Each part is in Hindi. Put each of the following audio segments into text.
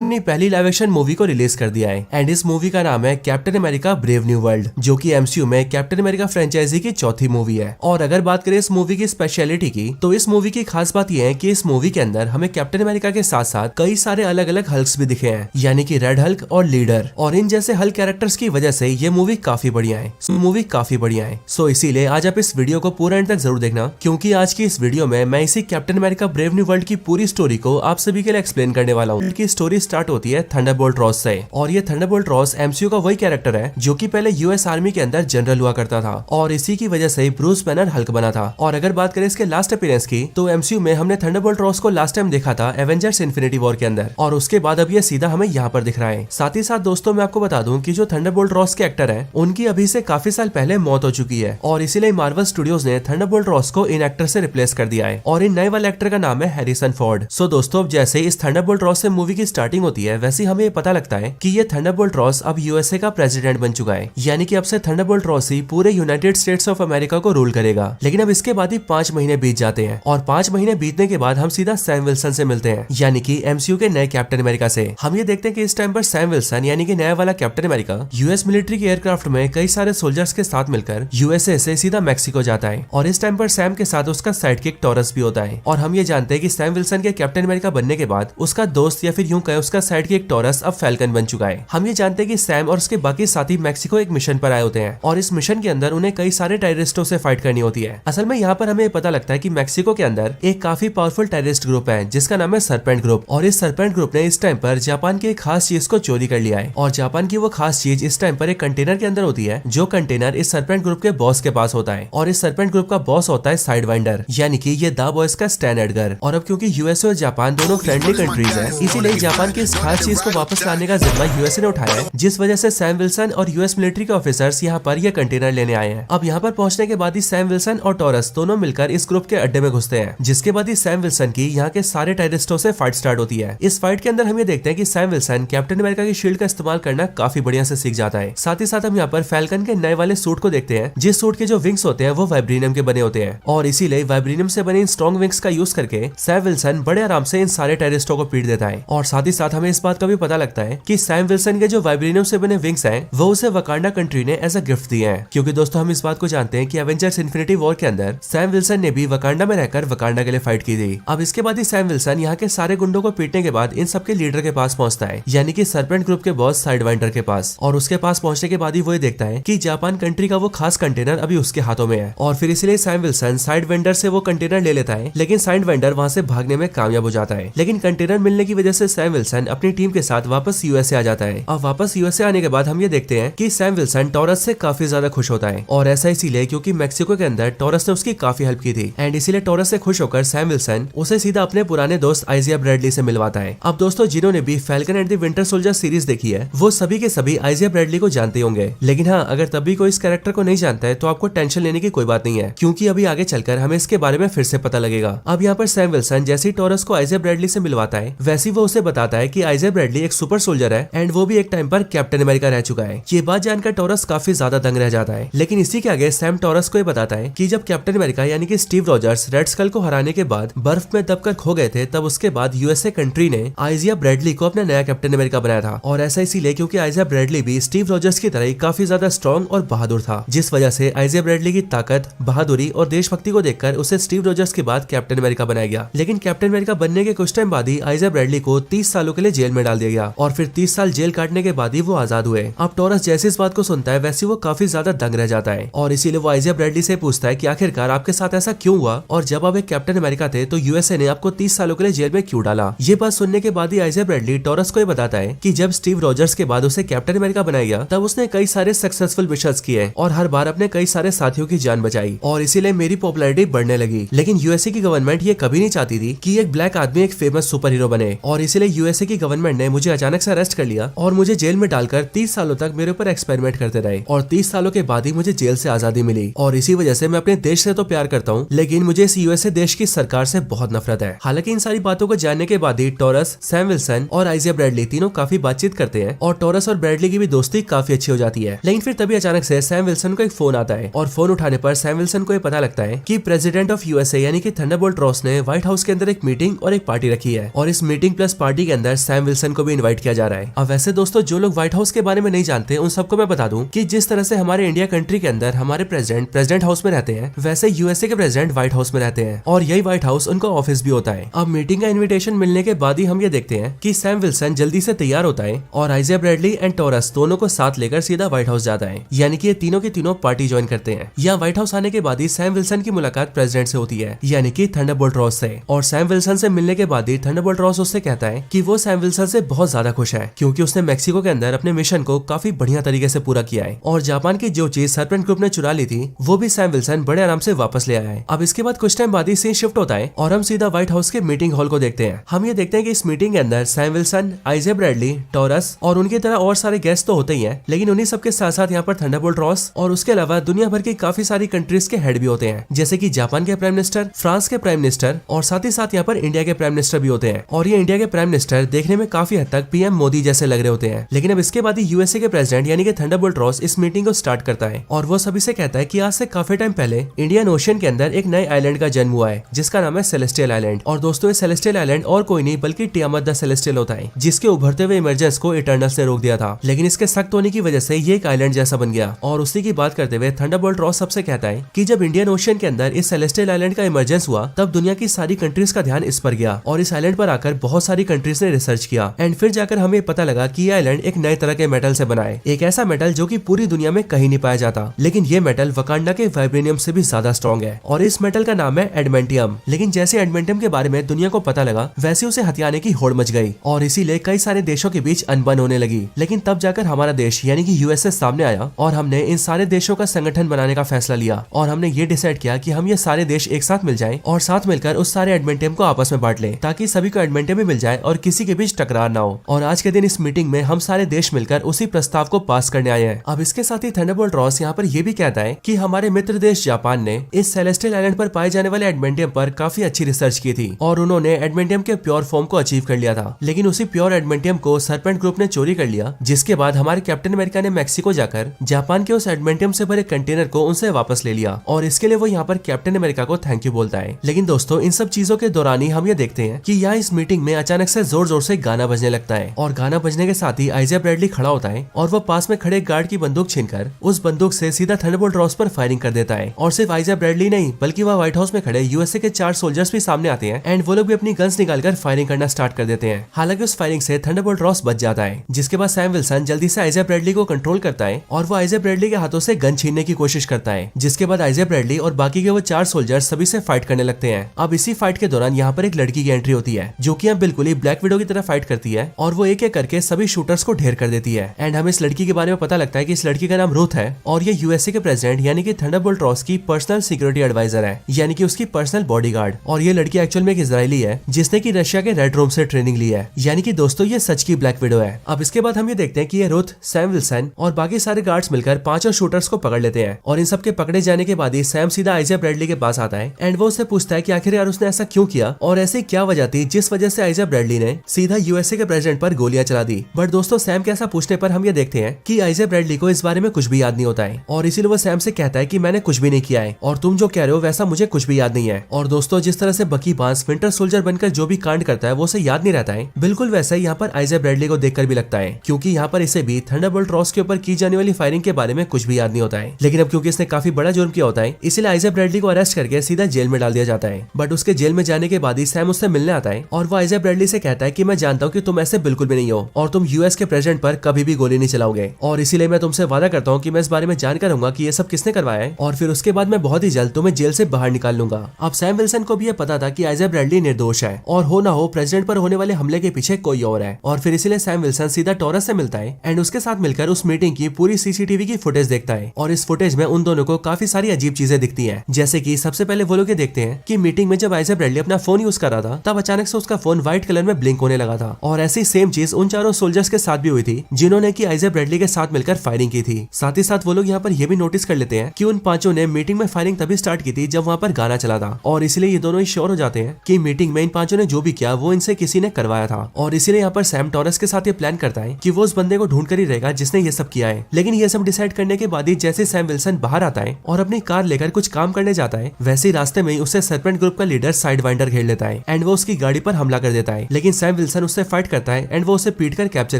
अपनी पहली लाइव एक्शन मूवी को रिलीज कर दिया है एंड इस मूवी का नाम है captain America brave new world, जो कि एमसीयू में कैप्टन अमेरिका फ्रेंचाइजी की चौथी मूवी है। और अगर बात करें इस मूवी की स्पेशलिटी की, तो इस मूवी की खास बात यह है कि इस मूवी के अंदर हमें कैप्टन अमेरिका के साथ साथ कई सारे अलग अलग हल्क्स भी दिखे हैं, यानी कि रेड हल्क और लीडर, और इन जैसे हल्क कैरेक्टर्स की वजह से ये मूवी काफी बढ़िया है। सो इसीलिए आज आप इस वीडियो को पूरा एंड तक जरूर देखना, क्योंकि आज की इस वीडियो में मैं इसी captain America brave new world की पूरी स्टोरी को आप सभी के लिए एक्सप्लेन करने वाला हूँ। की स्टोरी स्टार्ट होती है थंडरबोल्ट रॉस से, और ये थंडरबोल्ट रॉस एमसीयू का वही कैरेक्टर है जो कि पहले यूएस आर्मी के अंदर जनरल हुआ करता था, और इसी की वजह से ब्रूस बैनर हल्क बना था। और अगर बात करें इसके लास्ट अपीयरेंस की, तो एमसीयू में हमने थंडरबोल्ट रॉस को लास्ट टाइम देखा था एवेंजर्स इन्फिनिटी वॉर के अंदर, और उसके बाद अब ये सीधा हमें यहाँ पर दिख रहा है। साथ ही साथ दोस्तों मैं आपको बता दूं कि जो थंडरबोल्ट रॉस के एक्टर हैं, उनकी अभी से काफी साल पहले मौत हो चुकी है, और इसीलिए मार्वल स्टूडियोज ने थंडरबोल्ट रॉस को इन एक्टर से रिप्लेस कर दिया है, और इन नए वाले एक्टर का नाम है हैरिसन फोर्ड। सो दोस्तों, जैसे इस थंडरबोल्ट रॉस से मूवी की स्टार्टिंग होती है, वैसे हमें पता लगता है कि ये थंडरबोल्ट रॉस अब यूएसए का प्रेसिडेंट बन चुका है, यानी कि अब से थंडरबोल्ट रॉस ही पूरे यूनाइटेड स्टेट्स ऑफ अमेरिका को रूल करेगा। लेकिन अब इसके बाद ही 5 महीने बीत जाते हैं, और 5 महीने बीतने के बाद हम सीधा सैम विल्सन से मिलते हैं, यानी कि एमसीयू के नए कैप्टन अमेरिका से। हम ये देखते हैं कि इस टाइम पर सैम विल्सन यानी कि नया वाला कैप्टन अमेरिका यूएस मिलिट्री के एयरक्राफ्ट में कई सारे सोल्जर्स के साथ मिलकर यूएसए से सीधा मैक्सिको जाता है, और इस टाइम पर सैम के साथ उसका साइडकिक टॉरस भी होता है। और हम ये जानते हैं कि सैम विल्सन के कैप्टन अमेरिका बनने के बाद उसका दोस्त या फिर यूं कहें उसका साइडकिक टॉरस अब फैल्कन बन चुका है। हम ये जानते हैं कि सैम और उसके बाकी साथी मैक्सिको एक मिशन पर आए होते हैं, और इस मिशन के अंदर उन्हें कई सारे टेररिस्टों से फाइट करनी होती है। असल में यहाँ पर हमें पता लगता है कि मैक्सिको के अंदर एक काफी पावरफुल टेररिस्ट ग्रुप है जिसका नाम है सरपेंट ग्रुप, और इस सरपेंट ग्रुप ने इस टाइम पर जापान की एक खास चीज को चोरी कर लिया है। और जापान की वो खास चीज इस टाइम पर एक कंटेनर के अंदर होती है, जो कंटेनर इस सरपेंट ग्रुप के बॉस के पास होता है, और इस सरपेंट ग्रुप का बॉस होता है साइडवाइंडर, यानी कि ये द बॉयज का स्टैन एडगर। और अब क्योंकि यूएसए और जापान दोनों फ्रेंडली कंट्रीज हैं, इसीलिए जापान की इस खास चीज को वापस लाने का जिम्मा यूएसए ने उठाया है, जिस वजह से सैम विल्सन और यूएस मिलिट्री के ऑफिसर्स यहाँ पर यह कंटेनर लेने आए हैं। अब यहाँ पर पहुंचने के बाद ही सैम विल्सन और टॉरस दोनों मिलकर इस ग्रुप के अड्डे में घुसते हैं, जिसके बाद ही सैम विल्सन की यहाँ के सारे टेररिस्टों से फाइट स्टार्ट होती है। इस फाइट के अंदर हम ये देखते हैं कि सैम विल्सन कैप्टन अमेरिका की शील्ड का इस्तेमाल करना काफी बढ़िया से सीख जाता है। साथ ही साथ हम यहाँ पर फैल्कन के नए वाले सूट को देखते हैं, जिस सूट के जो विंग्स होते हैं वो वाइब्रेनियम के बने होते हैं, और इसीलिए वाइब्रेनियम से बने इन स्ट्रॉन्ग विंग्स का यूज करके सैम विल्सन बड़े आराम से इन सारे टेररिस्टों को पीट देता है। और साथ ही साथ हमें इस बात का भी पता लगता है कि सैम विल्सन के जो वाइब्रेनियम से बने विंग्स हैं, वो उसे वकांडा कंट्री ने एज अ गिफ्ट दिए हैं, क्योंकि दोस्तों हम इस बात को जानते हैं कि एवेंजर्स इन्फिनिटी वॉर के अंदर सैम विल्सन ने भी वकांडा में रहकर वकांडा के लिए फाइट की थी। अब इसके बाद ही सैम विल्सन यहाँ के सारे गुंडों को पीटने के बाद इन सबके लीडर के पास पहुंचता है, यानी कि सरपेंट ग्रुप के बॉस साइडवाइंडर के पास, और उसके पास पहुंचने के बाद ही वो देखता है कि जापान कंट्री का वो खास कंटेनर अभी उसके हाथों में है, और फिर इसलिए सैम विल्सन साइडवाइंडर से वो कंटेनर ले लेता है, लेकिन साइडवाइंडर वहां से भागने में कामयाब हो जाता है। लेकिन कंटेनर मिलने की वजह से सैम विल्सन अपनी टीम के साथ वापस यूएसए आ जाता है। अब वापस यूएसए आने के बाद हम ये देखते हैं कि सैम विल्सन टॉरस से काफी ज्यादा खुश होता है, और ऐसा इसीलिए क्योंकि मैक्सिको के अंदर टॉरस ने उसकी काफी हेल्प की थी, एंड इसीलिए टॉरस से खुश होकर सैम विल्सन उसे सीधा अपने पुराने दोस्त आइजिया ब्रैडली से मिलवाता है। अब दोस्तों, जिन्होंने भी falcon and the winter soldier series देखी है, वो सभी के सभी आइजिया ब्रैडली को जानते होंगे। लेकिन हाँ, अगर तब भी कोई इस कैरेक्टर को नहीं जानता है तो आपको टेंशन लेने की कोई बात नहीं है, क्योंकि अभी आगे चलकर हमें इसके बारे में फिर से पता लगेगा। अब यहाँ पर सैम विल्सन जैसे ही टॉरस को आइजिया ब्रैडली से मिलवाता है, वैसे वो उसे बताता है कि आइजिया ब्रैडली एक सुपर सोल्जर है, एंड वो भी एक टाइम पर कैप्टन अमेरिका रह चुका है। ये बात जानकर टॉरस काफी ज्यादा दंग रह जाता है, लेकिन इसी के आगे सैम टॉरस को ये बताता है कि जब कैप्टन अमेरिका यानी कि स्टीव रॉजर्स रेड स्कल को हराने के बाद बर्फ में दबकर खो गए थे, तब उसके बाद यूएसए कंट्री ने आइजिया ब्रैडली को अपना नया कैप्टन अमेरिका बनाया था। और ऐसा इसीलिए क्योंकि आइजिया ब्रैडली भी स्टीव रॉजर्स की तरह काफी ज्यादा स्ट्रॉन्ग और बहादुर था, जिस वजह से आइजिया ब्रैडली की ताकत, बहादुरी और देशभक्ति को देखकर उसे स्टीव रॉजर्स के बाद कैप्टन अमेरिका बनाया गया। लेकिन कैप्टन अमेरिका बनने के कुछ टाइम बाद ही आइजिया ब्रैडली को 30 सालों के लिए जेल में डाल दिया गया, और फिर 30 साल जेल काटने के बाद ही वो आजाद हुए। अब टॉरस जैसे इस बात को सुनता है, वैसे वो काफी ज्यादा दंग रह जाता है, और इसीलिए वो आइजिया ब्रैडली से पूछता है कि आखिरकार आपके साथ ऐसा क्यों हुआ, और जब आप एक कैप्टन अमेरिका थे तो यूएसए ने आपको 30 सालों के लिए जेल में क्यों डाला। ये बात सुनने के बाद ही आइजिया ब्रैडली टॉरस को बताता है कि जब स्टीव रॉजर्स के बाद उसे कैप्टन अमेरिका बनाया गया, तब उसने कई सारे सक्सेसफुल मिशंस किए और हर बार अपने कई सारे साथियों की जान बचाई, और इसीलिए मेरी पॉपुलैरिटी बढ़ने लगी। लेकिन यूएसए की गवर्नमेंट ये कभी नहीं चाहती थी कि एक ब्लैक आदमी एक फेमस सुपर हीरो बने, और इसीलिए यूएसए की गवर्नमेंट ने मुझे अचानक से अरेस्ट कर लिया और मुझे जेल में डालकर 30 सालों तक मेरे ऊपर एक्सपेरिमेंट करते रहे, और 30 सालों के बाद ही मुझे जेल से आजादी मिली। और इसी वजह से मैं अपने देश से तो प्यार करता हूँ, लेकिन मुझे इस यूएसए देश की सरकार से बहुत नफरत है। हालांकि इन सारी बातों को जानने के बाद ही टॉरस, सैम विल्सन और आइजिया ब्रैडली तीनों काफी बातचीत करते हैं, और टॉरस और ब्रैडली की भी दोस्ती काफी अच्छी हो जाती है। लेकिन फिर तभी अचानक से सैम विल्सन को एक फोन आता है, और फोन उठाने पर सैम विल्सन को ये पता लगता है कि प्रेसिडेंट ऑफ यूएसए यानी कि थंडरबोल्ट रॉस ने व्हाइट हाउस के अंदर एक मीटिंग और एक पार्टी रखी है, और इस मीटिंग प्लस पार्टी के अंदर सैम विल्सन को भी इनवाइट किया जा रहा है। अब वैसे दोस्तों जो लोग व्हाइट हाउस के बारे में नहीं जानते उन सबको मैं बता दूं कि जिस तरह से हमारे इंडिया कंट्री के अंदर हमारे प्रेसिडेंट हाउस में रहते हैं, वैसे यूएसए के प्रेसिडेंट व्हाइट हाउस में रहते हैं और यही व्हाइट हाउस उनका ऑफिस भी होता है। अब मीटिंग का इन्विटेशन मिलने के बाद ही हम ये देखते हैं कि सैम विल्सन जल्दी से तैयार होता है और आइजिया ब्रैडली एंड टॉरस दोनों को साथ लेकर सीधा व्हाइट हाउस जाता है, यानी कि ये तीनों के तीनों पार्टी ज्वाइन करते हैं। यहाँ व्हाइट हाउस आने के बाद ही सैम विल्सन की मुलाकात प्रेसिडेंट से होती है, यानी कि थंडरबोल्ट रॉस से। और सैम विल्सन से मिलने के बाद ही थंडरबोल्ट रॉस उससे कहता है कि वो सैम विल्सन से बहुत ज्यादा खुश है क्योंकि उसने मेक्सिको के अंदर अपने मिशन को काफी बढ़िया तरीके से पूरा किया है और जापान की जो चीज सरपेंट ग्रुप ने चुरा ली थी वो भी सैम विल्सन बड़े आराम से वापस ले आया है। अब इसके बाद कुछ टाइम बाद ही सीन शिफ्ट होता है और हम सीधा व्हाइट हाउस के मीटिंग हॉल को देखते हैं। हम ये देखते हैं कि इस मीटिंग के अंदर सैम विल्सन, आइजिया ब्रैडली, टॉरस और उनकी तरह और सारे गेस्ट तो होते ही हैं, लेकिन उन्हीं सबके साथ साथ यहाँ पर थंडरबोल्ट रॉस और उसके अलावा दुनिया भर की काफी सारी कंट्रीज के हेड भी होते हैं, जैसे कि जापान के प्राइम मिनिस्टर, फ्रांस के प्राइम मिनिस्टर और साथ ही साथ यहाँ पर इंडिया के प्राइम मिनिस्टर भी होते हैं। और ये इंडिया के प्राइम मिनिस्टर देखने में काफी हद तक पीएम मोदी जैसे लग रहे होते हैं। लेकिन अब इसके बाद ही यूएसए के प्रेसिडेंट यानी कि थंडरबोल्ट रॉस इस मीटिंग को स्टार्ट करता है और वो सभी से कहता है कि आज से काफी टाइम पहले इंडियन ओशियन के अंदर एक नए आइलैंड का जन्म हुआ है जिसका नाम है सेलेस्टियल आइलैंड। और दोस्तों ये सेलेस्टियल आइलैंड और कोई नहीं बल्कि टियामत द सेलेस्टियल होता है, जिसके उभरते हुए इमरजेंस को इटर्नल्स ने रोक दिया था, लेकिन इसके सख्त होने की वजह से ये एक आइलैंड जैसा बन गया। और उसी की बात करते हुए थंडरबोल्ट रॉस सबसे कहता है कि जब इंडियन ओशियन के अंदर इस सेलेस्टियल आइलैंड का इमरजेंस हुआ तब दुनिया की सारी कंट्रीज का ध्यान इस पर गया और इस आइलैंड पर आकर बहुत सारी कंट्रीज ने रिसर्च किया एंड फिर जाकर हमें पता लगा कि ये आइलैंड एक नए तरह के मेटल से बना है, एक ऐसा मेटल जो कि पूरी दुनिया में कहीं नहीं पाया जाता, लेकिन ये मेटल वकांडा के वाइब्रेनियम से भी ज्यादा स्ट्रॉन्ग है और इस मेटल का नाम है एडमेंटियम। लेकिन जैसे एडमेंटियम के बारे में दुनिया को पता लगा वैसे उसे हथियाने की होड़ मच गई और इसीलिए कई सारे देशों के बीच अनबन होने लगी। लेकिन तब जाकर हमारा देश यानी कि यूएसए सामने आया और हमने इन सारे देशों का संगठन बनाने का फैसला लिया और हमने ये डिसाइड किया कि हम ये सारे देश एक साथ मिल जाएं और साथ मिलकर उस सारे एडमेंटियम को आपस में बांट लें ताकि सभी को एडमेंटियम भी मिल जाए और किसी के बीच टकरार ना हो। और आज के दिन इस मीटिंग में हम सारे देश मिलकर उसी प्रस्ताव को पास करने आए हैं। अब इसके साथ ही थंडरबोल्ट रॉस यहाँ पर यह भी कहता है कि हमारे मित्र देश जापान ने इस सेलेस्टियल आइलैंड पर पाए जाने वाले एडमेंटियम पर काफी अच्छी रिसर्च की थी और उन्होंने एडमेंटियम के प्योर फॉर्म को अचीव कर लिया था, लेकिन उसी प्योर एडमेंटियम को सरपेंट ग्रुप ने चोरी कर लिया, जिसके बाद हमारे कैप्टन अमेरिका ने मैक्सिको जाकर जापान के उस एडमेंटियम से भरे कंटेनर को उनसे वापस ले लिया और इसके लिए वो यहाँ पर कैप्टन अमेरिका को थैंक यू बोलता है। लेकिन दोस्तों इन सब चीजों के दौरान ही हम ये देखते हैं कि यहाँ इस मीटिंग में अचानक से जोर जोर से गाना बजने लगता है और गाना बजने के साथ ही आइजिया ब्रैडली खड़ा होता है और वो पास में खड़े गार्ड की बंदूक छीनकर उस बंदूक से सीधा थंडरबोल्ट रॉस पर फायरिंग कर देता है। और सिर्फ आइजिया ब्रैडली नहीं बल्कि वह व्हाइट हाउस में खड़े यूएसए के 4 सोल्जर्स भी सामने आते हैं एंड वो लोग भी अपनी गन्स निकालकर फायरिंग करना स्टार्ट कर देते हैं। हालांकि उस फायरिंग से थंडरबोल्ट रॉस बच जाता है, जिसके बाद सैम विल्सन जल्दी से आइजिया ब्रैडली को कंट्रोल करता है और वो आइजिया ब्रैडली के हाथों से गन छीनने की कोशिश करता है, जिसके बाद आइजिया ब्रैडली और बाकी के वो 4 सोल्जर्स सभी से फाइट करने लगते हैं। अब इसी फाइट के दौरान यहाँ पर एक लड़की की एंट्री होती है जो कि बिल्कुल ही ब्लैक विडो की तरह फाइट करती है और वो एक एक करके सभी शूटर्स को ढेर कर देती है। एंड हमें इस लड़की के बारे में पता लगता है कि इस लड़की का नाम रूथ है और ये यूएसए के प्रेसिडेंट यानी कि थंडरबोल्ट रॉस की पर्सनल सिक्योरिटी एडवाइजर है, यानी कि उसकी पर्सनल बॉडीगार्ड। और ये लड़की एक्चुअल में एक इजरायली है जिसने की रशिया के रेड रूम से ट्रेनिंग ली है, यानी कि दोस्तों ये सच की ब्लैक विडो है। अब इसके बाद हम ये देखते हैं कि ये रूथ, सैम विल्सन और बाकी सारे गार्ड्स मिलकर 5 शूटर्स को पकड़ लेते हैं और इन सबके पकड़े जाने के बाद ही सैम सीधा आइजिया ब्रैडली के पास आता है एंड वो उससे पूछता है कि आखिर यार उसने ऐसा क्यों किया और ऐसी क्या वजह थी जिस वजह से आइजिया ब्रैडली ने सीधा यूएसए के प्रेसिडेंट पर गोलियां चला दी। बट दोस्तों सैम के ऐसा पूछने पर हम ये देखते हैं कि आइजिया ब्रैडली को इस बारे में कुछ भी याद नहीं होता है और इसीलिए वो सैम से कहता है कि मैंने कुछ भी नहीं किया है और तुम जो कह रहे हो वैसा मुझे कुछ भी याद नहीं है। और दोस्तों जिस तरह से बकी बांस विंटर सोल्जर बनकर जो भी कांड करता है वो उसे याद नहीं रहता है, बिल्कुल वैसा ही यहाँ पर आइजिया ब्रैडली को देखकर भी लगता है, क्योंकि यहाँ पर इसे भी थंडरबोल्ट रॉस के ऊपर की जाने वाली फायरिंग के बारे में कुछ भी याद नहीं होता है। लेकिन अब क्योंकि इसने काफी बड़ा जुर्म किया होता है इसलिए आइजिया ब्रैडली को अरेस्ट करके सीधा जेल में डाल दिया जाता है। बट उसके जेल में जाने के बाद ही सैम उससे मिलने आता है और वो आइजिया ब्रैडली से कहता है कि मैं जानता हूँ कि तुम ऐसे बिल्कुल भी नहीं हो और तुम यूएस के प्रेसिडेंट पर कभी भी गोली नहीं चलाओगे और इसीलिए मैं तुमसे वादा करता हूँ कि मैं इस बारे में जानकर रहूंगा कि ये सब किसने करवाया है और फिर उसके बाद मैं बहुत ही जल्द तुम्हें जेल से बाहर निकाल लूंगा। अब सैम विल्सन को भी ये पता था कि आइजिया ब्रैडली निर्दोष है और हो ना हो प्रेसिडेंट पर होने वाले हमले के पीछे कोई और है और फिर इसीलिए सैम विल्सन सीधा टॉरस से मिलता है एंड उसके साथ मिलकर उस मीटिंग की पूरी सीसीटीवी की फुटेज देखता है और इस फुटेज में उन दोनों को काफी सारी अजीब चीजें दिखती है। जैसे की सबसे पहले वो लोग ये देखते हैं कि मीटिंग में जब आइजिया ब्रैडली अपना फोन यूज कर रहा था तब अचानक से उसका फोन व्हाइट कलर में ब्लिंक होने लगा था और ऐसी सेम चीज उन 4 सोल्जर्स के साथ भी हुई थी जिन्होंने की आइजिया ब्रैडली के साथ मिलकर फायरिंग की थी। साथ ही साथ वो लोग यहाँ पर ये भी नोटिस कर लेते हैं कि उन 5 ने मीटिंग में फायरिंग तभी स्टार्ट की थी जब वहाँ पर गाना चला था और इसलिए ये दोनों ही श्योर हो जाते हैं कि मीटिंग में इन 5 ने जो भी किया वो इनसे किसी ने करवाया था और इसीलिए यहाँ पर सैम टॉरस के साथ ये प्लान करता है कि वो उस बंदे को ढूंढ कर ही रहेगा जिसने ये सब किया है। लेकिन ये सब डिसाइड करने के बाद ही जैसे सैम विल्सन बाहर आता है और अपनी कार लेकर कुछ काम करने जाता है वैसे ही रास्ते में उसे सरपेंट ग्रुप का लीडर साइड वाइंडर घेर लेता है एंड वो उसकी गाड़ी पर हमला कर देता है। लेकिन सैम सैम विल्सन उससे फाइट करता है एंड वो उसे पीट कर कैप्चर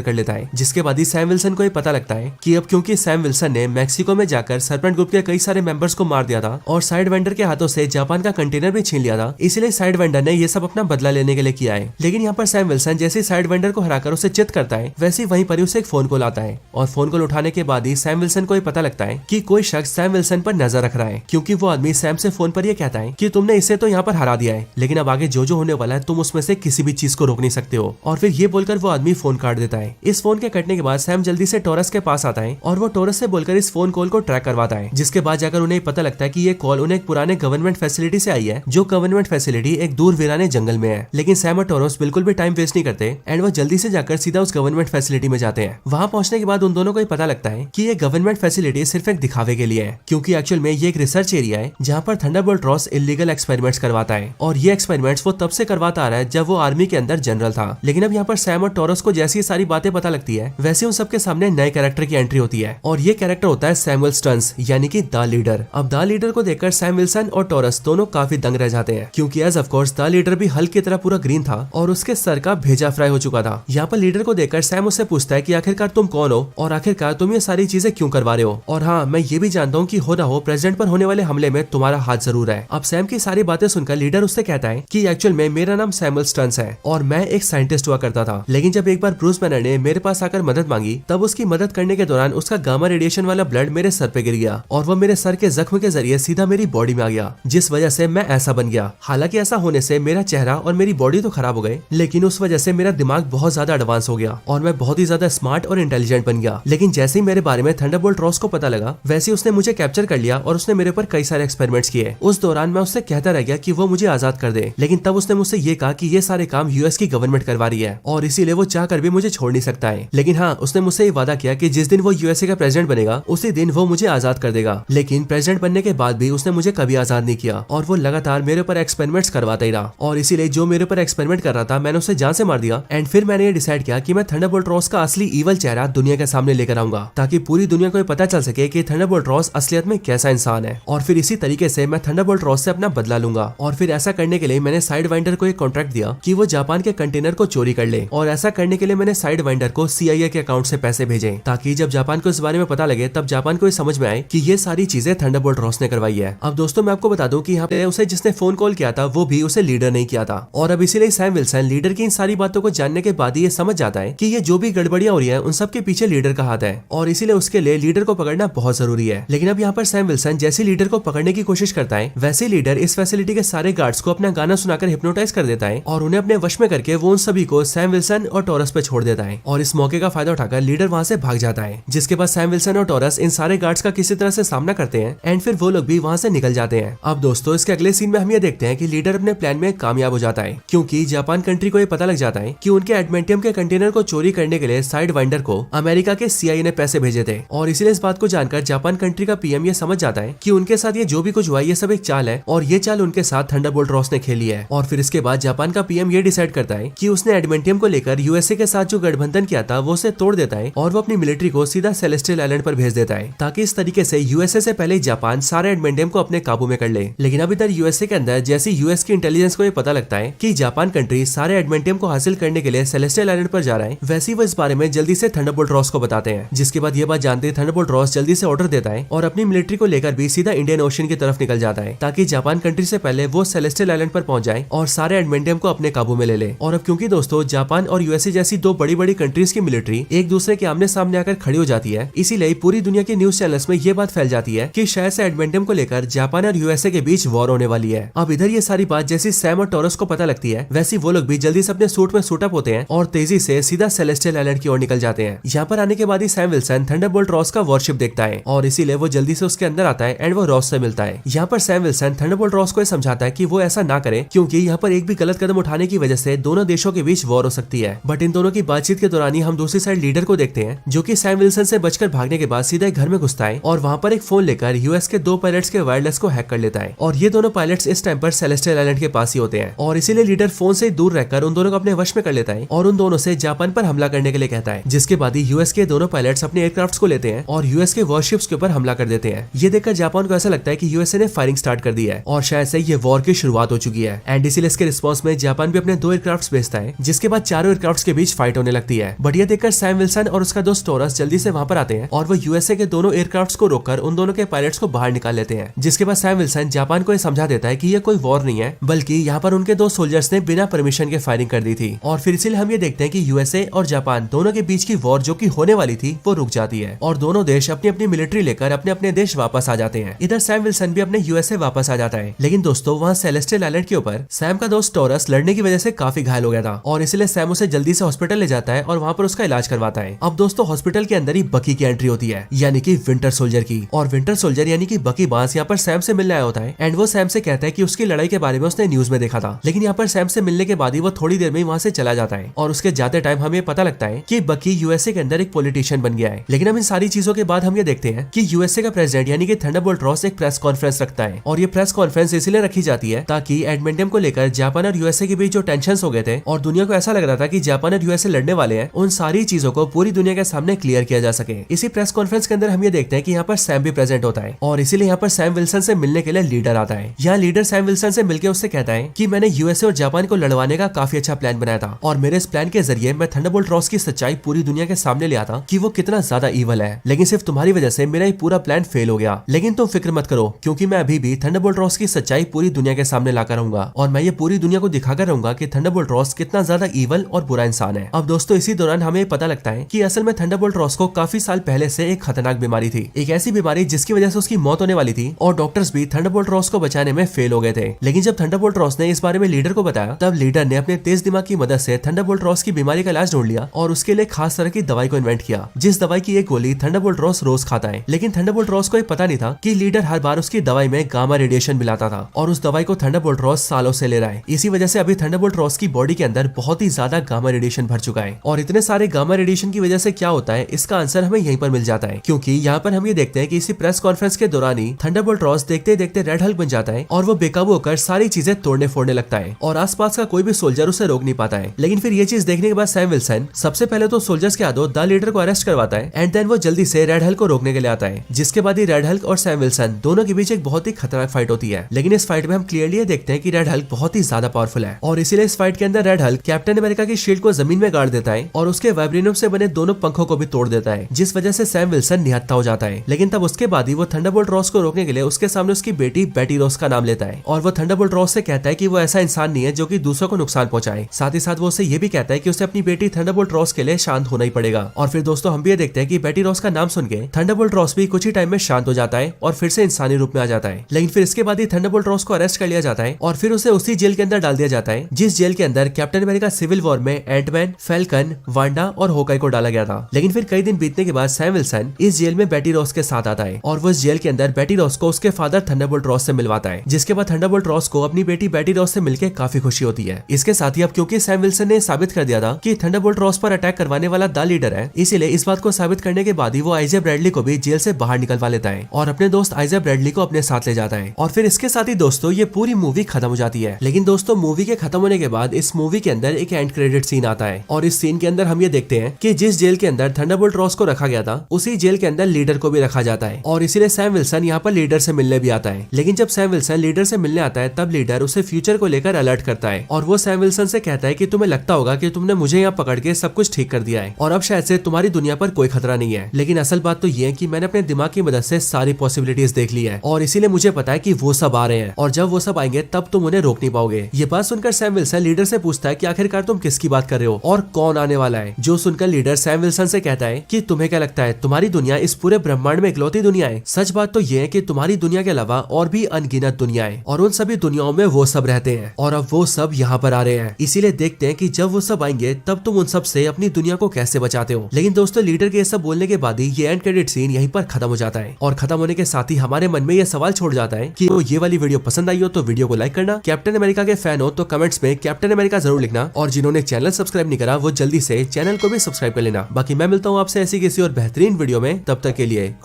कर लेता है। जिसके बाद ही सैम विल्सन को ये पता लगता है कि अब क्योंकि सैम विल्सन ने मैक्सिको में जाकर सरपेंट ग्रुप के कई सारे मेंबर्स को मार दिया था और साइड वेंडर के हाथों से जापान का कंटेनर भी छीन लिया था, इसलिए साइड वेंडर ने ये सब अपना बदला लेने के लिए किया है। लेकिन यहाँ पर सैम विल्सन जैसे साइड वेंडर को हराकर उसे चित करता है, वैसे वहीं पर उसे एक फोन कॉल आता है और फोन कॉल उठाने के बाद ही सैम विल्सन को ये पता लगता है कि कोई शख्स सैम विल्सन पर नजर रख रहा है, क्योंकि वो आदमी सैम से फोन पर ये कहता है कि तुमने इसे तो यहाँ पर हरा दिया है, लेकिन अब आगे जो होने वाला है तुम उसमें से किसी भी चीज को रोक नहीं सकते हो। और फिर ये बोलकर वो आदमी फोन काट देता है। इस फोन के कटने के बाद सैम जल्दी से टॉरस के पास आता है और वो टॉरस से बोलकर इस फोन कॉल को ट्रैक करवाता है। जिसके बाद जाकर उन्हें पता लगता है कि ये कॉल उन्हें एक पुराने गवर्नमेंट फैसिलिटी से आई है, जो गवर्नमेंट फैसिलिटी एक दूर वीराने जंगल में है। लेकिन सैम और टॉरस बिल्कुल भी टाइम वेस्ट नहीं करते एंड वो जल्दी से जाकर सीधा उस गवर्नमेंट फैसिलिटी में जाते हैं। वहां पहुंचने के बाद उन दोनों को ये पता लगता है कि ये गवर्नमेंट फैसिलिटी सिर्फ एक दिखावे के लिए है, क्योंकि एक्चुअल में ये एक रिसर्च एरिया है जहाँ पर थंडरबोल्ट रॉस इलीगल एक्सपेरिमेंट्स करवाता है। और ये एक्सपेरिमेंट्स वो तब से करवाता आ रहा है जब वो आर्मी के अंदर जनरल था। लेकिन अब यहाँ पर सैम और टॉरस को जैसी सारी बातें पता लगती है, वैसे उन सबके सामने नए कैरेक्टर की एंट्री होती है और ये कैरेक्टर होता है सैमुअल स्टन्स, यानी कि द लीडर। अब द लीडर को देखकर सैम विल्सन और टॉरस दोनों काफी दंग रह जाते हैं, क्योंकि as of course the leader भी हल्क की तरह पूरा ग्रीन था और उसके सर का भेजा फ्राई हो चुका था। यहाँ पर लीडर को देखकर सैम उससे पूछता है कि आखिरकार तुम कौन हो और आखिरकार तुम ये सारी चीजें क्यों करवा रहे हो। और हाँ, मैं ये भी जानता हूँ कि हो ना हो प्रेसिडेंट पर होने वाले हमले में तुम्हारा हाथ जरूर है। अब सैम की सारी बातें सुनकर लीडर उससे कहता है कि एक्चुअल में मेरा नाम सैमुअल स्टन्स है और मैं एक साइंटिस्ट हुआ करता था, लेकिन जब एक बार ब्रूस बैनर ने मेरे पास आकर मदद मांगी, तब उसकी मदद करने के दौरान उसका गामा रेडिएशन वाला ब्लड मेरे सर पे गिर गया और वो मेरे सर के जख्म के जरिए सीधा मेरी बॉडी में आ गया, जिस वजह से मैं ऐसा बन गया। हालांकि ऐसा होने से मेरा चेहरा और मेरी बॉडी तो खराब हो गए, लेकिन उस वजह से मेरा दिमाग बहुत ज्यादा एडवांस हो गया और मैं बहुत ही ज्यादा स्मार्ट और इंटेलिजेंट बन गया। लेकिन जैसे ही मेरे बारे में थंडरबोल्ट रॉस को पता लगा, वैसे उसने मुझे कैप्चर कर लिया और उसने मेरे ऊपर कई सारे एक्सपेरिमेंट्स किए। उस दौरान मैं उससे कहता रह गया कि वो मुझे आजाद कर दे, लेकिन तब उसने मुझसे ये कहा कि ये सारे काम यूएस की गवर्नमेंट करवा रही है और इसीलिए वो चाह कर भी मुझे छोड़ नहीं सकता है। लेकिन हाँ, उसने मुझसे ये वादा किया कि जिस दिन वो यूएसए का प्रेसिडेंट बनेगा, उसी दिन वो मुझे आजाद कर देगा। लेकिन प्रेसिडेंट बनने के बाद भी उसने मुझे कभी आजाद नहीं किया और वो लगातार मेरे ऊपर एक्सपेरिमेंट्स करवाता ही रहा और इसीलिए जो मेरे ऊपर एक्सपेरिमेंट कर रहा था, मैंने उसे जान से मार दिया। एंड फिर मैंने ये डिसाइड किया कि मैं थंडरबोल्ट रॉस का असली ईवल चेहरा दुनिया के सामने लेकर आऊंगा, ताकि पूरी दुनिया को पता चल सके कि थंडरबोल्ट रॉस असलियत में कैसा इंसान है। और फिर इसी तरीके से मैं थंडरबोल्ट रॉस से अपना बदला लूंगा। और फिर ऐसा करने के लिए मैंने साइड वाइंडर को एक कॉन्ट्रैक्ट दिया कि वो जापान के कंटेनर को चोरी कर ले, और ऐसा करने के लिए मैंने साइड वाइंडर को CIA के अकाउंट से पैसे भेजे, ताकि जब जापान को इस बारे में पता लगे, तब जापान को समझ में आए कि ये सारी चीजें थंडरबोल्ट रॉस ने करवाई है। अब दोस्तों, मैं आपको बता दूं कि यहाँ पे उसे जिसने फोन कॉल किया था, वो भी उसे लीडर नहीं किया था। और अब इसीलिए सैम विल्सन लीडर की इन सारी बातों को जानने के बाद ही ये समझ जाता है कि ये जो भी गड़बड़ियां हो रही है, उन सब के पीछे लीडर का हाथ है और इसीलिए उसके लिए लीडर को पकड़ना बहुत जरूरी है। लेकिन अब यहाँ पर सैम विल्सन जैसे लीडर को पकड़ने की कोशिश करता है, वैसे लीडर इस फैसिलिटी के सारे गार्ड्स को अपना गाना सुनाकर हिप्नोटाइज कर देता है और उन्हें अपने वश में करके वो उन सभी को सैम विल्सन और टॉरस पे छोड़ देता है। और इस मौके का फायदा उठाकर लीडर वहां से भाग जाता है, जिसके बाद सैम विल्सन और टॉरस इन सारे गार्ड्स का किसी तरह से सामना करते हैं एंड फिर वो लोग भी वहां से निकल जाते हैं। अब दोस्तों, इसके अगले सीन में हम ये देखते हैं कि लीडर अपने प्लान में कामयाब हो जाता है, क्योंकि जापान कंट्री को ये पता लग जाता है कि उनके एडमेंटियम के कंटेनर को चोरी करने के लिए साइड वाइंडर को अमेरिका के CIA ने पैसे भेजे थे। और इसीलिए इस बात को जानकर जापान कंट्री का PM ये समझ जाता है कि उनके साथ ये जो भी कुछ हुआ, ये सब एक चाल है और ये चाल उनके साथ थंडरबोल्ट रॉस ने खेली है। और फिर इसके बाद जापान का PM ये डिसाइड करता है कि उसने एडमेंटियम को लेकर USA के साथ जो गठबंधन किया था, वो उसे तोड़ देता है और वो अपनी मिलिट्री को सीधा सेलेस्टियल आइलैंड पर भेज देता है, ताकि इस तरीके से USA से पहले जापान सारे एडमेंटियम को अपने काबू में कर ले। लेकिन अब इधर USA के अंदर जैसे US की इंटेलिजेंस को ये पता लगता है कि जापान कंट्री सारे एडमेंटियम को हासिल करने के लिए सेलेस्टियल आइलैंड पर जा रहा है, वैसे ही वो इस बारे में जल्दी से थंडरबोल्ट रॉस को बताते हैं। जिसके बाद ये बात जानते ही थंडरबोल्ट रॉस जल्दी से ऑर्डर देता है और अपनी मिलिट्री को लेकर भी सीधा इंडियन ओशन की तरफ निकल जाता है, ताकि जापान कंट्री से पहले वो सेलेस्टियल आइलैंड पर पहुंच जाए और सारे एडमेंटियम को अपने काबू में ले ले। और अब क्योंकि दोस्तों जापान और USA जैसी दो बड़ी बड़ी कंट्रीज की मिलिट्री एक दूसरे के आमने सामने आकर खड़ी हो जाती है, इसीलिए पूरी दुनिया के न्यूज चैनल्स में ये बात फैल जाती है कि शायद से एडमेंटियम को लेकर जापान और USA के बीच वॉर होने वाली है। अब इधर ये सारी बात जैसी सैम और टॉरस को पता लगती है, वैसी वो लोग भी जल्दी से अपने सूट में सूट अप होते हैं और तेजी से सीधा सेलेस्टियल आइलैंड की ओर निकल जाते हैं। यहाँ पर आने के बाद ही सैम विल्सन थंडरबोल्ट रॉस का वॉरशिप देखता है और इसीलिए वो जल्दी से उसके अंदर आता है एंड वो रॉस से मिलता है। यहाँ पर सैम विल्सन थंडरबोल्ट रॉस को समझाता है कि वो ऐसा ना करे, क्योंकि यहाँ पर एक भी गलत कदम उठाने की वजह से दोनों देशों के बीच वॉर हो सकती है। बट इन दोनों की बातचीत के दौरान ही हम दूसरी साइड लीडर को देखते हैं, जो कि सैम विल्सन से बचकर भागने के बाद सीधा घर में घुसता है और वहाँ पर एक फोन लेकर US के 2 पायलट्स के वायरलेस को हैक कर लेता है। और ये दोनों पायलट्स इस टाइम पर सेलेस्टियल आइलैंड के पास ही होते हैं और इसीलिए लीडर फोन से दूर रहकर उन दोनों को अपने वश में कर लेता है और उन दोनों से जापान पर हमला करने के लिए कहता है। जिसके बाद ही US के दोनों पायलट्स अपने एयरक्राफ्ट्स को लेते हैं और US के वॉरशिप्स के ऊपर हमला कर देते हैं। ये देखकर जापान को ऐसा लगता है कि USA ने फायरिंग स्टार्ट कर दी है और शायद से ये वॉर की शुरुआत हो चुकी है। एंड इसीलिए इसके रिस्पॉन्स में जापान भी अपने 2 एयरक्राफ्ट्स भेजता भेजता है, जिसके बाद चारों एयरक्राफ्ट के बीच फाइट होने लगती है। बट ये देखकर सैम विल्सन और उसका दोस्त टोरस जल्दी से वहां पर आते हैं और वो यूएसए के दोनों एयरक्राफ्ट को रोककर उन दोनों के पायलट्स को बाहर निकाल लेते हैं। जिसके बाद सैम विल्सन जापान को ये समझा देता है कि ये कोई वॉर नहीं है, बल्कि यहाँ पर उनके दो सोल्जर्स ने बिना परमिशन के फायरिंग कर दी थी। और फिर इसीलिए हम ये देखते हैं कि यूएसए और जापान दोनों के बीच की वॉर जो कि होने वाली थी वो रुक जाती है और दोनों देश अपनी अपनी मिलिट्री लेकर अपने अपने देश वापस आ जाते हैं। इधर सैम विल्सन भी अपने यूएसए वापस आ जाता है। लेकिन दोस्तों वहाँ सेलेस्टियल आइलैंड के ऊपर सैम का दोस्त टोरस लड़ने की वजह से काफी घायल हो गया था और इसलिए सैम उसे जल्दी से हॉस्पिटल ले जाता है और वहाँ पर उसका इलाज करवाता है। अब दोस्तों हॉस्पिटल के अंदर ही बकी की एंट्री होती है, यानी कि विंटर सोल्जर की। और विंटर सोल्जर यानी कि बकी बांस यहाँ पर सैम से मिलने आया होता है एंड वो सैम से कहता है कि उसकी लड़ाई के बारे में उसने न्यूज में देखा था। लेकिन यहाँ पर सैम से मिलने के बाद ही वो थोड़ी देर में वहाँ से चला जाता है और उसके जाते टाइम हमें पता लगता है कि बकी यूएसए के अंदर एक पॉलिटिशियन बन गया है। लेकिन हम इन सारी चीजों के बाद हम ये देखते हैं कि यूएसए का प्रेसिडेंट यानी कि थंडरबोल्ट रॉस एक प्रेस कॉन्फ्रेंस रखता है और ये प्रेस कॉन्फ्रेंस इसलिए रखी जाती है ताकि एडमिंटम को लेकर जापान और यूएसए के बीच जो टेंशन हो गए थे और दुनिया को ऐसा लग रहा था कि जापान और यूएसए लड़ने वाले हैं, उन सारी चीजों को पूरी दुनिया के सामने क्लियर किया जा सके। इसी प्रेस कॉन्फ्रेंस के अंदर हम ये देखते हैं कि यहाँ पर सैम भी प्रेजेंट होता है और इसीलिए यहाँ पर सैम विल्सन से मिलने के लिए लीडर आता है। यहाँ लीडर सैम विल्सन से मिलकर उससे कहता है कि मैंने यूएसए और जापान को लड़वाने का काफी अच्छा प्लान बनाया था और मेरे इस प्लान के जरिए मैं थंडरबोल्ट रॉस की सच्चाई पूरी दुनिया के सामने ले आता कि वो कितना ज्यादा ईवल है। लेकिन सिर्फ तुम्हारी वजह से मेरा ये पूरा प्लान फेल हो गया। लेकिन तुम फिक्र मत करो क्योंकि मैं अभी भी थंडरबोल्ट रॉस की सच्चाई पूरी दुनिया के सामने लाकर रहूंगा और मैं ये पूरी दुनिया को दिखाकर रहूंगा कि थंडरबोल्ट रॉस कितना ज्यादा ईवल और बुरा इंसान है। अब दोस्तों इसी दौरान हमें पता लगता है कि असल में थंडरबोल्ट रॉस को काफी साल पहले से एक खतरनाक बीमारी थी, एक ऐसी बीमारी जिसकी वजह से उसकी मौत होने वाली थी और डॉक्टर्स भी थंडरबोल्ट रॉस को बचाने में फेल हो गए थे। लेकिन जब थंडरबोल्ट रॉस ने इस बारे में लीडर को बताया तब लीडर ने अपने तेज दिमाग की मदद से थंडरबोल्ट रॉस की बीमारी का इलाज ढूंढ लिया और उसके लिए खास तरह की दवाई को इन्वेंट किया, जिस दवाई की एक गोली थंडरबोल्ट रॉस रोज खाता है। लेकिन थंडरबोल्ट रॉस को पता नहीं था कि लीडर हर बार उसकी दवाई में गामा रेडिएशन मिलाता था और उस दवाई को थंडरबोल्ट रॉस सालों से ले रहा है। इसी वजह से अभी थंडरबोल्ट रॉस की बॉडी के अंदर बहुत ही ज्यादा गामा रेडिएशन भर चुका है और इतने सारे गामा रेडिएशन की वजह से क्या होता है इसका आंसर हमें यहीं पर मिल जाता है, क्योंकि यहाँ पर हम ये देखते हैं कि इसी प्रेस कॉन्फ्रेंस के दौरान ही थंडरबोल्ट रॉस देखते देखते रेड हल्क बन जाता है और वो बेकाबू होकर सारी चीजें तोड़ने फोड़ने लगता है और आसपास का कोई भी सोल्जर उसे रोक नहीं पाता है। लेकिन फिर ये चीज देखने के बाद सैम विल्सन सबसे पहले तो सोल्जर्स के हाथों द लीडर को अरेस्ट करवाता है एंड देन वो जल्दी से रेड हल्क को रोकने के लिए आता है, जिसके बाद ही रेड हल्क और सैम विल्सन दोनों के बीच एक बहुत ही खतरनाक फाइट होती है। लेकिन इस फाइट में हम क्लियरली ये देखते हैं कि रेड हल्क बहुत ही ज्यादा पावरफुल है और इसीलिए इस फाइट के अंदर रेड हल्क कैप्टन अमेरिका की शील्ड को जमीन में गाड़ देता है और उसके वाइब्रेनियम से बने दोनों पंखों को भी तोड़ देता है, जिस वजह से सैम विल्सन निहत्था हो जाता है। लेकिन तब उसके बाद ही वो थंडरबोल्ट रॉस को रोकने के लिए उसके सामने उसकी बेटी बेटी रॉस का नाम लेता है और वो थंडरबोल्ट रॉस से कहता है कि वो ऐसा इंसान नहीं है जो कि दूसरों को नुकसान पहुंचाए। साथ ही साथ वो उसे ये भी कहता है कि उसे अपनी बेटी थंडरबोल्ट रॉस के लिए शांत होना ही पड़ेगा। और फिर दोस्तों हम भी ये देखते हैं कि बेटी रॉस का नाम सुन के थंडरबोल्ट रॉस भी कुछ ही टाइम में शांत हो जाता है और फिर से इंसानी रूप में आ जाता है। लेकिन फिर इसके बाद ही थंडरबोल्ट रॉस को अरेस्ट कर लिया जाता है और फिर उसे उसी जेल के अंदर डाल दिया जाता है जिस जेल के अंदर कैप्टन अमेरिका सिविल वॉर में एंटमैन, फैल्कन, वांडा और होकाई को डाला गया था। लेकिन फिर कई दिन बीतने के बाद सैम विल्सन इस जेल में बेटी रॉस के साथ आता है और वो इस जेल के अंदर बेटी रॉस को उसके फादर थंडरबोल्ट रॉस से मिलवाता है, जिसके बाद थंडरबोल्ट रॉस को अपनी बेटी बेटी रॉस से मिलकर काफी खुशी होती है। इसके साथ ही अब क्योंकि सैम विल्सन ने साबित कर दिया था कि थंडरबोल्ट रॉस पर अटैक करवाने वाला द लीडर है, इसीलिए इस बात को साबित करने के बाद ही वो आइजा ब्रैडली को भी जेल से बाहर निकलवा लेता है और अपने दोस्त आइजा ब्रैडली को अपने साथ ले जाता है। और फिर इसके साथ ही दोस्तों ये पूरी मूवी खत्म हो जाती है। लेकिन दोस्तों मूवी के खत्म होने के बाद इस मूवी के अंदर एक एंड क्रेडिट सीन आता है और इस सीन के अंदर हम ये देखते हैं कि जिस जेल के अंदर थंडरबोल्ट रॉस को रखा गया था उसी जेल के अंदर लीडर को भी रखा जाता है और इसीलिए सैम विल्सन यहाँ पर लीडर से मिलने भी आता है। लेकिन जब सैम विल्सन लीडर से मिलने आता है तब लीडर उसे फ्यूचर को लेकर अलर्ट करता है और वो सैम विल्सन से कहता है कि तुम्हें लगता होगा कि तुमने मुझे यहाँ पकड़ के सब कुछ ठीक कर दिया है और अब शायद से तुम्हारी दुनिया पर कोई खतरा नहीं है, लेकिन असल बात तो ये है कि मैंने अपने दिमाग की मदद से सारी पॉसिबिलिटीज देख ली है और इसीलिए मुझे पता है कि वो सब आ रहे हैं और जब वो सब आएंगे तब तुम उन्हें रोक नहीं पाओगे। ये बात सुनकर सैम विल्सन लीडर से पूछता है कि आखिरकार तुम किसकी बात कर रहे हो और कौन आने वाला है। जो सुनकर लीडर सैम विल्सन से कहता है कि तुम्हें क्या लगता है तुम्हारी दुनिया इस पूरे ब्रह्मांड में इकलौती दुनिया है? सच बात तो ये है कि तुम्हारी दुनिया के अलावा और भी अनगिनत दुनिया है और उन सभी दुनियाओं में वो सब रहते हैं और अब वो सब यहाँ पर आ रहे हैं। इसीलिए देखते हैं कि जब वो सब आएंगे तब तुम उन सब से अपनी दुनिया को कैसे बचाते हो। लेकिन दोस्तों लीडर के ये सब बोलने के बाद ही ये एंड क्रेडिट सीन यहीं पर खत्म हो जाता है और खत्म होने के साथ ही हमारे मन में ये सवाल छोड़ जाता है कि ये वाली वीडियो पसंद आई हो तो वीडियो को लाइक करना, कैप्टन अमेरिका के फैन हो तो कमेंट्स में कैप्टन अमेरिका जरूर लिखना और जिन्होंने चैनल सब्सक्राइब नहीं करा वो जल्दी से चैनल को भी सब्सक्राइब कर लेना। बाकी मैं मिलता हूँ आपसे ऐसी किसी और बेहतरीन वीडियो में, तब तक के लिए गुड